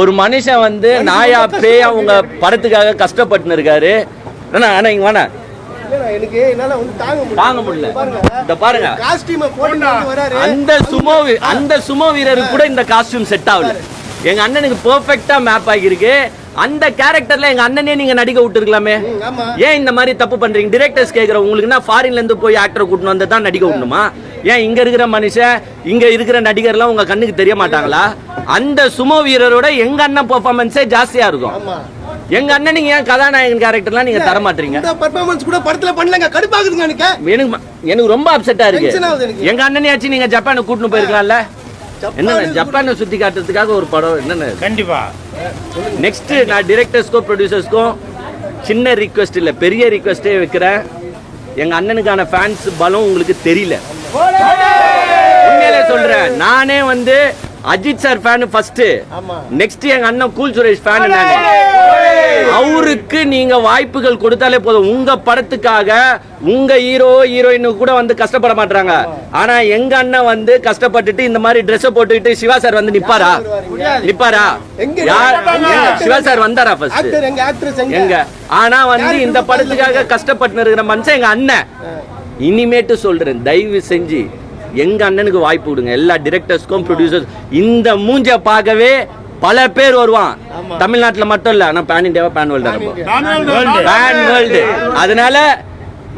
ஒரு மனுஷன் வந்து நாயா பேய் அவங்க படத்துக்காக கஷ்டப்பட்டு இருக்காரு. ஆனா இங்க வேணா எனக்கு என்னால வந்து தாங்க முடியல. இந்த பாருங்க காஸ்டியூம் போட்டு வராரு. அந்த சுமோ வீரருக்கு கூட இந்த காஸ்டியூம் செட் ஆகல. எங்க அண்ணனுக்கு பெர்ஃபெக்ட்டா மேப் ஆகிருக்கு. அந்த கேரக்டர்ல எங்க அண்ணனே நீங்க நடிக்க விட்டுருக்கலாமே. ஏன் இந்த மாதிரி தப்பு பண்றீங்க? டிரெக்டர்ஸ் கேக்குற உங்களுக்கு ஃபாரின்ல இருந்து போய் ஆக்டரை கூட்டிட்டு வந்து தான் நடிக்க விடணுமா? ஏன் இங்க இருக்கிற மனுஷன் இங்க இருக்கிற நடிகர்லாம் உங்க கண்ணுக்கு தெரிய மாட்டாங்களா? அந்த சுமோ வீரரோட எங்க அண்ணன் பெர்ஃபார்மன்ஸே ஜாஸ்தியா இருக்கும். எங்க அண்ணன் நீங்க ஏன் கதாநாயகன் கேரக்டர்லாம் நீங்க தர மாட்டீங்க? இந்த பெர்ஃபார்மன்ஸ் கூட படத்துல பண்ணலங்க. கடுப்பாகுதுங்க எனக்கு ரொம்ப அப்செட்டா இருக்கு. எங்க அண்ணனையாச்சும் நீங்க ஜப்பானுக்கு கூட்டிட்டு போயிருக்கலாம்ல. என்ன ஜப்பானை சுத்தி காட்டுறதுக்காக ஒரு படம் என்ன? கண்டிப்பா நெக்ஸ்ட் நான் டைரக்டர்ஸ்க்கும் ப்ரொடியூசர்ஸ்க்கும் சின்ன ரிக்வெஸ்ட் இல்ல பெரிய ரிக்வெஸ்டே வைக்கிறேன். எங்க அண்ணனுக்கான ஃபேன்ஸ் பலம் உங்களுக்கு தெரியல. உண்மையிலே சொல்றேன். நானே வந்து Ajith sir fan first. Next எங்க அண்ணன் கூல் சுரேஷ் ஃபேன். அவருக்கு நீங்க வாய்ப்புகள் கொடுத்தாலே போதும். உங்க படத்துக்காக உங்க ஹீரோயின் கூட வந்து கஷ்டப்பட மாட்டாங்க. ஆனா எங்க அண்ணன் வந்து கஷ்டப்பட்டுட்டு இந்த மாதிரி Dress போட்டுக்கிட்டு சிவா சார் வந்து நிப்பாரா? சிவா சார் வந்தாரா ஃபர்ஸ்ட்? எங்க? ஆனா வந்து இந்த படத்துக்காக கஷ்டப்பட்டு இருக்கிற மனுஷன் எங்க அண்ணன். இனிமேட்டு சொல்றேன், தயவு செஞ்சு எங்க அண்ணனுக்கு வாய்ப்பு கொடுங்க. எல்லா டைரக்டர்ஸ்க்கும் ப்ரொடியூசர்ஸ் இந்த மூஞ்ச பார்க்கவே பல பேர் வருவான். தமிழ்நாட்டுல மட்டும் இல்ல, ஆனா பேன் இந்தியாவா பேன் வேர்ல்டு. அதனால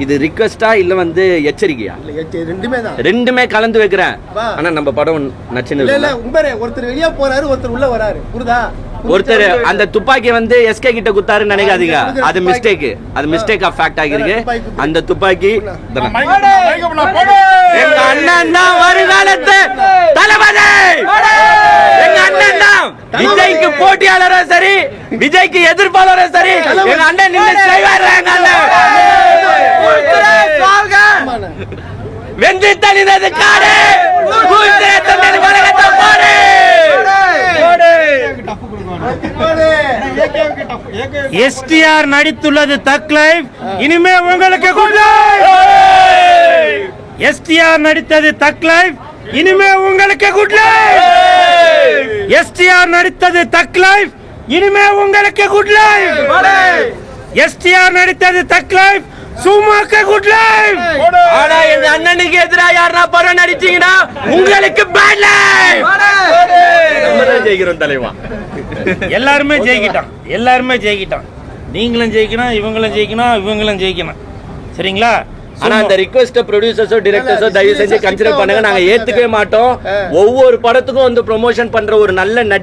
இது ரிக்வெஸ்டா இல்ல வந்து எச்சரிக்கையா? ரெண்டுமே கலந்து வைக்கிறேன். ஆனா நம்ம படம் நச்சுன்னு ஒருத்தர் வெளியே போறாரு, ஒருத்தர் உள்ள வராரு. புரியுதா? ஒருத்தர் அந்த துப்பாக்கி வந்து எஸ்கே கிட்ட குத்தாருன்னு நினைக்காதீங்க. அது மிஸ்டேக். அது மிஸ்டேக் ஆஃப் ஃபேக்ட் ஆகிருக்கு. அந்த துப்பாக்கி எங்க அண்ணன் தான் வருகாலத்து தளபதி. எங்க அண்ணன் தான் விஜய்க்கு போட்டியாளரும் சரி, விஜய்க்கு எதிர்ப்பாளரும் சரி, எங்க அண்ணன் நின்று செய்வார். எங்க அண்ணன் வென்று தனிந்தது காடு, தந்தது மரகத்தை பாடு. எஸ்டிஆர் நடித்துள்ளது தக் லைஃப். இனிமே உங்களுக்கு குட் லைஃப். எஸ்டிஆர் நடித்தது தக் லைஃப். இனிமே உங்களுக்கு குட் லைஃப். எஸ்டிஆர் நடித்தது தக் லைஃப். இனிமே உங்களுக்கு குட் லைஃப். எஸ்டிஆர் நடித்தது தக் லைஃப். சும்மாக்க good life. ஆனா எங்க அண்ணனுக்கு எதிரா யாரா படம் நடிச்சீங்கன்னா உங்களுக்கு பேட் லைஃப். நம்ம தான் ஜெயிக்கிறோம் தலைவா. எல்லாருமே ஜெயிக்கிட்டான். நீங்களும் ஜெயிக்கணும், இவங்களும் ஜெயிக்கணும், இவங்களும் ஜெயிக்கணும். சரிங்களா? ஆனா அந்த ரிக்வெஸ்ட் ப்ரொடியூசர்ஸோ டைரக்டர்ஸோ தயவு செஞ்சு கன்சிடர் பண்ணுங்க. நாங்க ஏத்துக்கவே மாட்டோம். ஒவ்வொரு படத்துக்கும் வந்து ப்ரொமோஷன் பண்ற ஒரு நல்ல